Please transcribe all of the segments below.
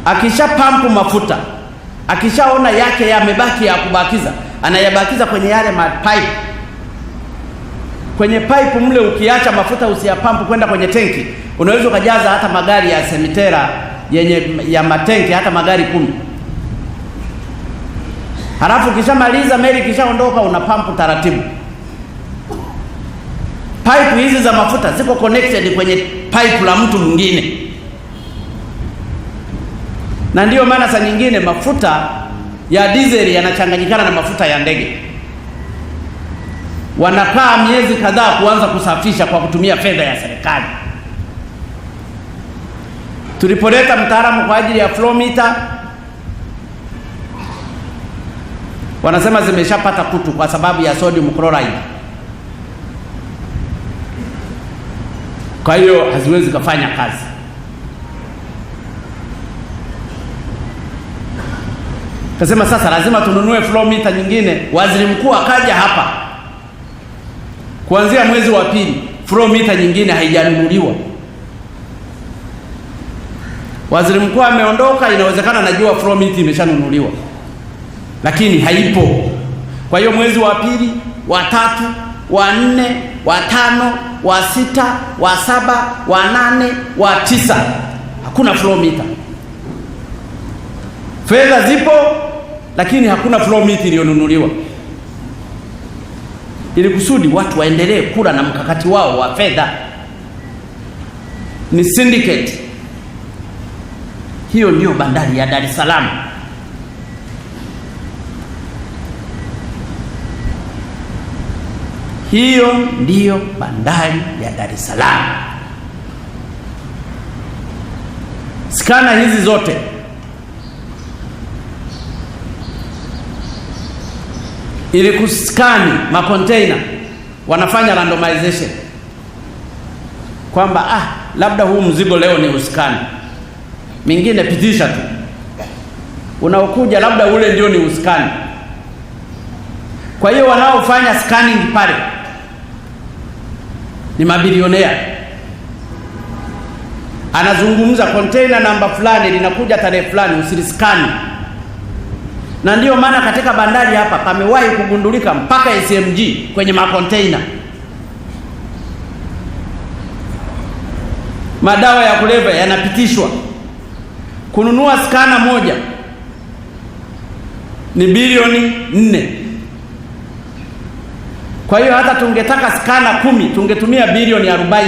Akisha pampu mafuta, akishaona yake yamebaki ya kubakiza, anayabakiza kwenye yale mapipe. Kwenye pipe mle ukiacha mafuta usiyapampu kwenda kwenye tenki, unaweza kujaza hata magari ya semitera ya matenki, hata magari 10. Halafu kishamaliza meli kishaondoka, unapampu taratibu. Pipe hizi za mafuta ziko connected kwenye pipe la mtu mwingine. Na ndiyo maana saa nyingine mafuta ya diesel yanachanganyikana na mafuta ya ndege. Wanakaa miezi kadhaa kuanza kusafisha kwa kutumia fedha ya serikali. Tulipoleta mtaalamu kwa ajili ya flow meter, wanasema zimeshapata kutu kwa sababu ya sodium chloride. Kwa hiyo haziwezi kufanya kazi. Kasema sasa lazima tununue flow meter nyingine. Waziri mkuu akaja hapa. Kuanzia mwezi wa pili flow meter nyingine haijanunuliwa. Waziri mkuu ameondoka, inawezekana najua flow meter imeshanunuliwa, lakini haipo. Kwa hiyo mwezi wa pili, wa tatu, wa 4, wa 5, wa 6, wa 7, wa 8, wa 9 hakuna flow meter. Fedha zipo lakini hakuna flow meter iliyonunuliwa, ili kusudi watu waendelee kula na mkakati wao wa fedha. Ni syndicate. Hiyo ndio bandari ya Dar es Salaam. Hiyo ndiyo bandari ya Dar es Salaam. Skana hizi zote ili kuskani makonteina, wanafanya randomization kwamba labda huu mzigo leo ni uskani, mingine pitisha tu. Unaokuja labda ule ndio ni uskani. Kwa hiyo wanaofanya scanning pale ni mabilionea. Anazungumza container namba fulani linakuja tarehe fulani, usiliskani. Na ndiyo maana katika bandari hapa pamewahi kugundulika mpaka SMG kwenye makonteina. Madawa ya kulevya yanapitishwa. Kununua skana moja ni bilioni 4. Kwa hiyo hata tungetaka skana 10 tungetumia bilioni 40,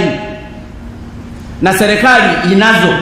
na serikali inazo.